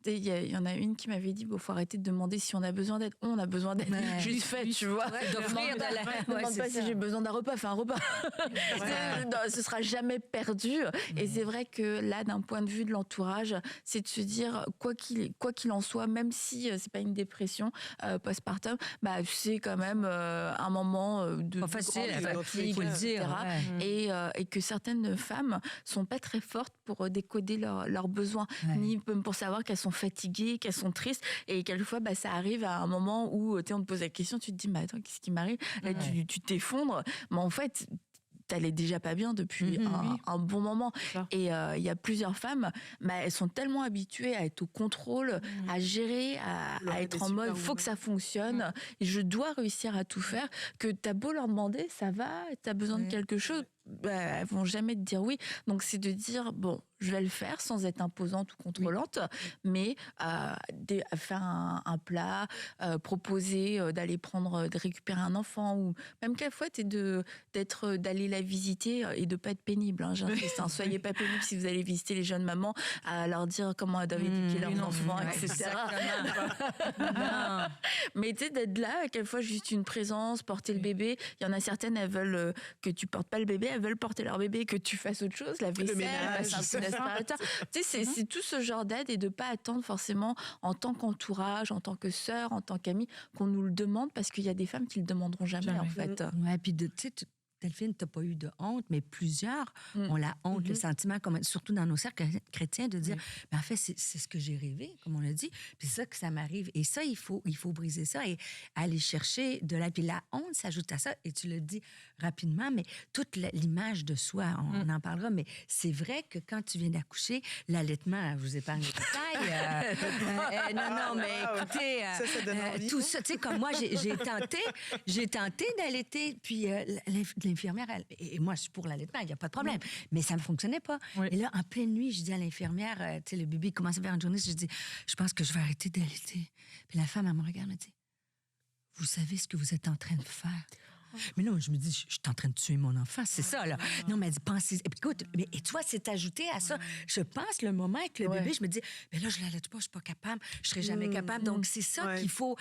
il y en a une qui m'avait dit, faut arrêter de demander si on a besoin d'aide. On a besoin d'aide, juste fait, tu vois. D'offrir ne demande pas si j'ai besoin d'un repas, fais un repas. Non, ce sera jamais perdu. Et c'est vrai que là, d'un point de vue de l'entourage, c'est de se dire, quoi qu'il en soit, même si c'est pas une dépression postpartum, c'est quand même un moment de facile, il faut le dire. Et que certaines femmes sont pas très fortes pour décoder leurs besoins, ni pour savoir qu'elles sont fatiguées, qu'elles sont tristes, et quelquefois ça arrive à un moment où on te pose la question, tu te dis mais attends, qu'est-ce qui m'arrive là, tu t'effondres, mais en fait t'allais déjà pas bien depuis un bon moment. Et il y a plusieurs femmes, elles sont tellement habituées à être au contrôle, à gérer, à être en mode faut que ça fonctionne, et je dois réussir à tout faire, que t'as beau leur demander, ça va, t'as besoin de quelque chose, elles vont jamais te dire oui. Donc c'est de dire bon, je vais le faire sans être imposante ou contrôlante, mais faire un plat, proposer d'aller de récupérer un enfant, ou même quelquefois d'aller la visiter et de pas être pénible. J'insiste, soyez pas pénible si vous allez visiter les jeunes mamans, à leur dire comment elles doivent éduquer leurs enfants, etc. Mais tu sais, d'être là, quelquefois juste une présence, porter le bébé. Il y en a certaines, elles veulent que tu portes pas le bébé, elles veulent porter leur bébé, que tu fasses autre chose, la vaisselle, passer un peu d'aspirateur. Tu sais, c'est tout ce genre d'aide, et de pas attendre forcément en tant qu'entourage, en tant que sœur, en tant qu'amie, qu'on nous le demande, parce qu'il y a des femmes qui le demanderont jamais. En fait. Puis tu sais, Delphine, tu n'as pas eu de honte, mais plusieurs ont la honte, le sentiment, surtout dans nos cercles chrétiens, de dire, ben, en fait, c'est ce que j'ai rêvé, comme on l'a dit, puis c'est ça que ça m'arrive. Et ça, il faut briser ça et aller chercher de la... Puis la honte s'ajoute à ça, et tu le dis rapidement, mais toute l'image de soi, on en parlera, mais c'est vrai que quand tu viens d'accoucher, l'allaitement, je vous épargne les détails. Non, mais écoutez, ça donne envie, tout ça, tu sais, comme moi, j'ai tenté d'allaiter, puis l'infirmière, et moi, je suis pour l'allaitement, il n'y a pas de problème, mais ça ne fonctionnait pas. Oui. Et là, en pleine nuit, je dis à l'infirmière, tu sais, le bébé commence à faire une journée, je dis, je pense que je vais arrêter d'allaiter. Puis la femme, elle me regarde, elle me dit, vous savez ce que vous êtes en train de faire? Mais non, je me dis, je suis en train de tuer mon enfant, c'est ça, là. Non, mais elle dit, pensez... Et puis, écoute, mais, et tu vois, c'est ajouté à ça. Je pense, le moment avec le bébé, je me dis, mais là, je l'allaite pas, je suis pas capable, je serai jamais capable. Donc, c'est ça qu'il faut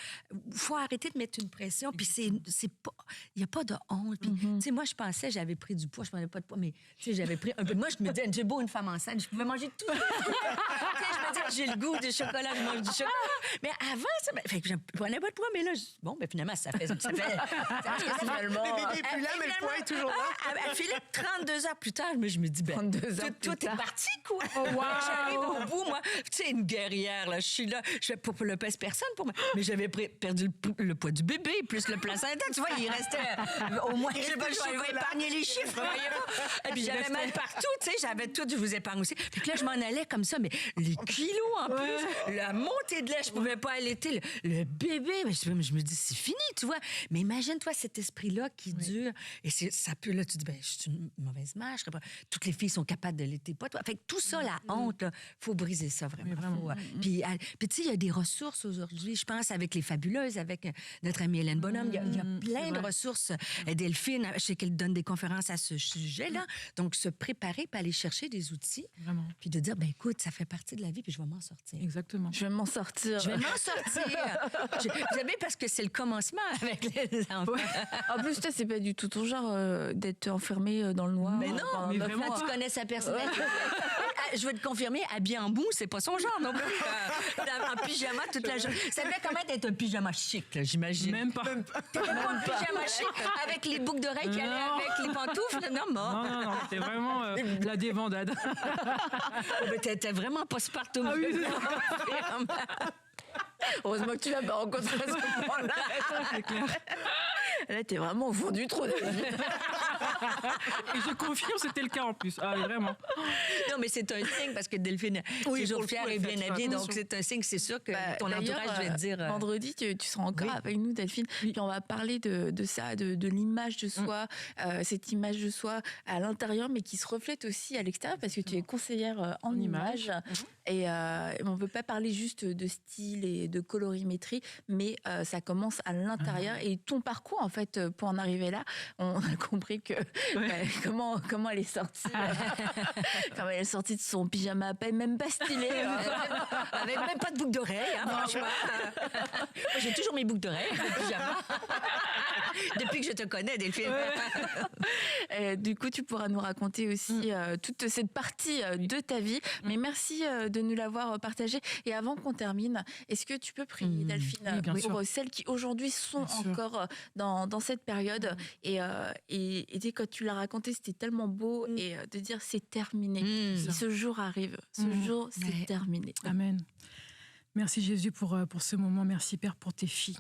arrêter de mettre une pression. Puis, c'est pas... Il n'y a pas de honte. Puis, tu sais, moi, je pensais, j'avais pris du poids, je prenais pas de poids, mais, tu sais, j'avais pris un peu... Moi, je me disais, j'ai beau une femme enceinte, je pouvais manger tout. Tu sais, je me disais, j'ai le goût du chocolat, je mange du chocolat. Mais avant, ça... Fait que je prenais pas de poids, mais là, bon, ben finalement, ça fait Le bébé est plus là, mais le poids est toujours là. Philippe, 32 heures plus tard, mais je me dis, ben, 32 heures tout plus est tard. parti, quoi. J'arrive au bout, moi. Tu sais, une guerrière, là. Je suis là. Je fais pour le pèse personne pour moi. Mais j'avais perdu le poids du bébé, plus le placenta. Tu vois, il restait au moins. Je sais pas, je vais épargner les chiffres, voyez-vous. Et puis j'avais mal partout, tu sais. J'avais tout, je vous épargne aussi. Fait que là, je m'en allais comme ça, mais les kilos en plus, la montée de lait, je pouvais pas allaiter. Le bébé, mais je me dis, c'est fini, tu vois. Mais imagine-toi cet esprit-là qui dure. Et ça peut, là, tu dis, ben, je suis une mauvaise mère, je serais pas... Toutes les filles sont capables de l'été, pas toi. Fait que tout ça, la honte, il faut briser ça vraiment. Puis, tu sais, il y a des ressources aujourd'hui, je pense, avec les Fabuleuses, avec notre amie Hélène Bonhomme. Il y a plein de ressources. Delphine, je sais qu'elle donne des conférences à ce sujet-là. Donc, se préparer, puis aller chercher des outils. Vraiment. Puis de dire, ben écoute, ça fait partie de la vie, puis je vais m'en sortir. Exactement. Je vais m'en sortir. Je vais m'en sortir. Vous savez, parce que c'est le commencement avec les enfants. En plus, toi, c'est pas du tout ton genre d'être enfermé dans le noir. Mais non, pendant mais 9 vraiment, mois. tu connais sa personnalité. Je veux te confirmer, habillé en boue, c'est pas son genre non plus. En pyjama toute la journée. Ça devait quand même être un pyjama chic, là, j'imagine. Même pas. T'étais pas un pyjama chic avec les boucles d'oreilles qui allaient avec les pantoufles? Non, Non, c'était vraiment la débandade. Mais t'étais vraiment passe-partout. Ah oui, Heureusement que tu l'as pas rencontré à ce moment-là. c'est clair. Là, t'es vraiment au fond du trou. Et je confirme, c'était le cas en plus. Ah, vraiment. Non, mais c'est un signe parce que Delphine est Oui, toujours pour le fière coup, et elle bien fait habillée. attention. Donc, c'est un signe, c'est sûr que ton D'ailleurs, entourage va te dire. Vendredi, tu seras encore avec nous, Delphine. Puis on va parler de ça, de l'image de soi, cette image de soi à l'intérieur, mais qui se reflète aussi à l'extérieur, parce que tu es conseillère en image. Et on ne veut pas parler juste de style et de colorimétrie, mais ça commence à l'intérieur. Et ton parcours, en fait, pour en arriver là, on a compris que comment elle est sortie. Comment elle est sortie de son pyjama, même pas stylé. Avec même pas de boucle d'oreille, hein, franchement. Moi, j'ai toujours mes boucles d'oreilles, le pyjama. Depuis que je te connais, Delphine. Du coup, tu pourras nous raconter aussi toute cette partie de ta vie. Mais merci de nous l'avoir partagé. Et avant qu'on termine, est-ce que tu peux prier, Delphine, Oui, bien pour sûr. celles qui aujourd'hui sont Bien sûr. encore dans cette période et quand tu l'as raconté, c'était tellement beau et de dire c'est terminé. Et ce jour arrive. Ce jour, c'est terminé. Amen. Merci Jésus pour ce moment. Merci Père pour tes filles.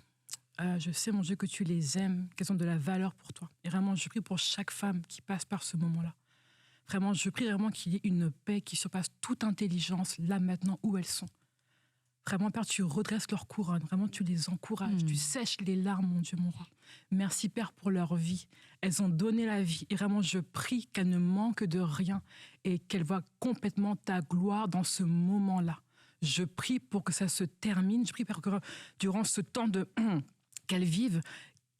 Je sais, mon Dieu, que tu les aimes, qu'elles ont de la valeur pour toi. Et vraiment, je prie pour chaque femme qui passe par ce moment-là. Vraiment, je prie vraiment qu'il y ait une paix qui surpasse toute intelligence, là, maintenant, où elles sont. Vraiment, Père, tu redresses leur couronne. Vraiment, tu les encourages. Tu sèches les larmes, mon Dieu, mon roi. Merci, Père, pour leur vie. Elles ont donné la vie. Et vraiment, je prie qu'elles ne manquent de rien et qu'elles voient complètement ta gloire dans ce moment-là. Je prie pour que ça se termine. Je prie, Père, que durant ce temps qu'elles vivent,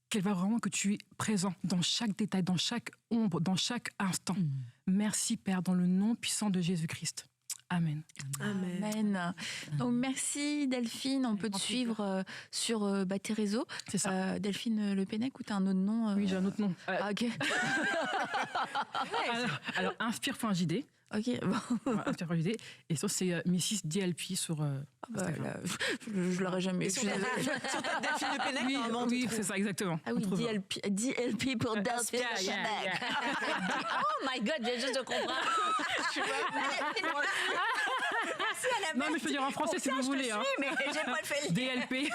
qu'elles voient vraiment que tu es présent dans chaque détail, dans chaque ombre, dans chaque instant. Merci, Père, dans le nom puissant de Jésus-Christ. Amen. Amen. Donc merci Delphine, on peut te suivre sur tes réseaux. C'est ça. Delphine Le Pennec, ou t'as un autre nom Oui, j'ai un autre nom. Ah, ok. Alors, Inspire.jd. Ok, bon. Voilà, Afterworld. Et ça, c'est Mrs. DLP sur Instagram. Je l'aurais jamais eu. Sur ta Delphine Le Pennec, Oui, normalement, oui, tu trouves. c'est ça, exactement. Ah oui, On trouve. DLP pour Delphine Yeah, yeah, Pennec. Oh my God, j'ai juste de comprendre. Tu vois? Non, mais je peux dire en français si vous voulez. Hein. mais j'ai pas fait DLP.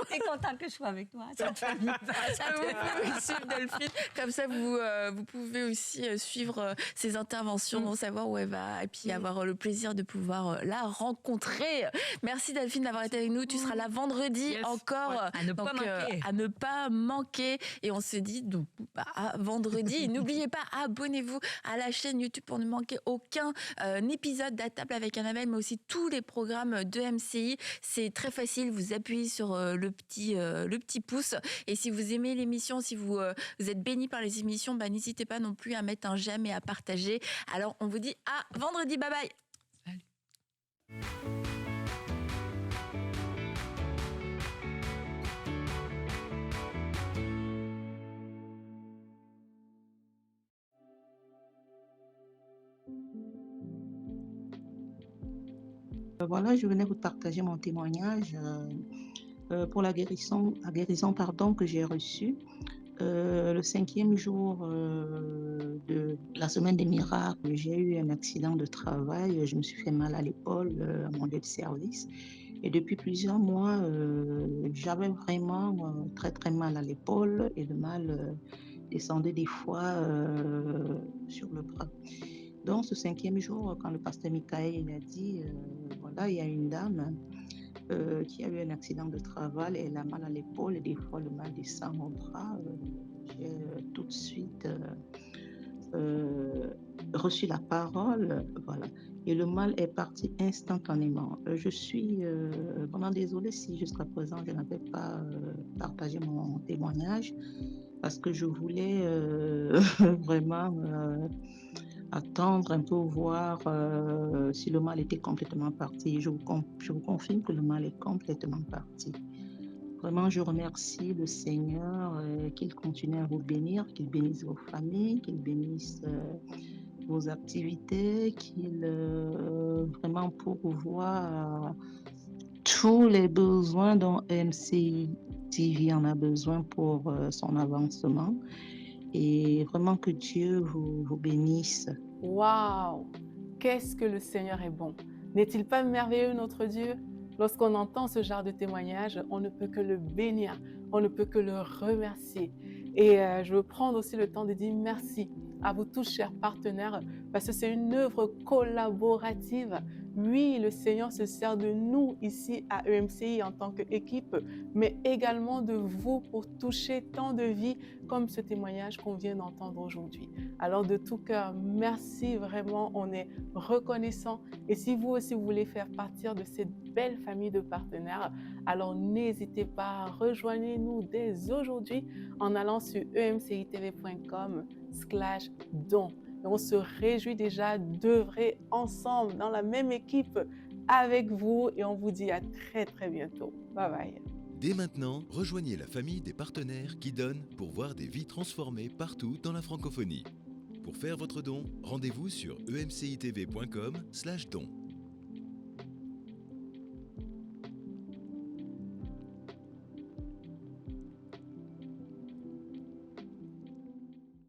T'es content que je sois avec toi. Ça te fait Vous pouvez suivre Delphine. Comme ça, vous pouvez aussi suivre ses interventions, savoir où elle va, et puis avoir le plaisir de pouvoir la rencontrer. Merci Delphine d'avoir été avec nous. Tu seras là vendredi encore. Ouais, à ne pas manquer. À ne pas manquer. Et on se dit donc à vendredi. N'oubliez pas, abonnez-vous à la chaîne YouTube pour ne manquer aucun épisode d'À table avec Annabelle, mais aussi tous les programmes de MCI. C'est très facile. Vous appuyez sur le petit pouce. Et si vous aimez l'émission, si vous êtes béni par les émissions, n'hésitez pas non plus à mettre un j'aime et à partager. Alors, on vous dit à vendredi. Bye bye. Salut. Voilà, je venais vous partager mon témoignage pour la guérison pardon, que j'ai reçue. Le 5e jour de la semaine des miracles, j'ai eu un accident de travail. Je me suis fait mal à l'épaule, à mon lieu de service. Et depuis plusieurs mois, j'avais vraiment très très mal à l'épaule et le mal descendait des fois sur le bras. Donc, ce 5e jour, quand le pasteur Michael a dit, voilà, il y a une dame qui a eu un accident de travail, elle a mal à l'épaule et des fois le mal descend au bras, j'ai tout de suite reçu la parole, voilà. Et le mal est parti instantanément. Je suis vraiment désolée si jusqu'à présent je n'avais pas partagé mon témoignage parce que je voulais vraiment attendre un peu, voir si le mal était complètement parti. Je vous confirme que le mal est complètement parti. Vraiment, je remercie le Seigneur, qu'il continue à vous bénir, qu'il bénisse vos familles, qu'il bénisse vos activités, qu'il vraiment pourvoie tous les besoins dont MCI TV en a besoin pour son avancement. Et vraiment que Dieu vous bénisse. Waouh! Qu'est-ce que le Seigneur est bon! N'est-il pas merveilleux notre Dieu? Lorsqu'on entend ce genre de témoignage, on ne peut que le bénir, on ne peut que le remercier. Et je veux prendre aussi le temps de dire merci à vous tous, chers partenaires, parce que c'est une œuvre collaborative. Oui, le Seigneur se sert de nous ici à EMCI en tant qu'équipe, mais également de vous pour toucher tant de vies comme ce témoignage qu'on vient d'entendre aujourd'hui. Alors de tout cœur, merci vraiment, on est reconnaissant. Et si vous aussi vous voulez faire partie de cette belle famille de partenaires, alors n'hésitez pas, rejoignez-nous dès aujourd'hui en allant sur emcitv.com/don. Et on se réjouit déjà d'œuvrer ensemble dans la même équipe avec vous et on vous dit à très très bientôt. Bye bye. Dès maintenant, rejoignez la famille des partenaires qui donnent pour voir des vies transformées partout dans la francophonie. Pour faire votre don, rendez-vous sur emcitv.com/don.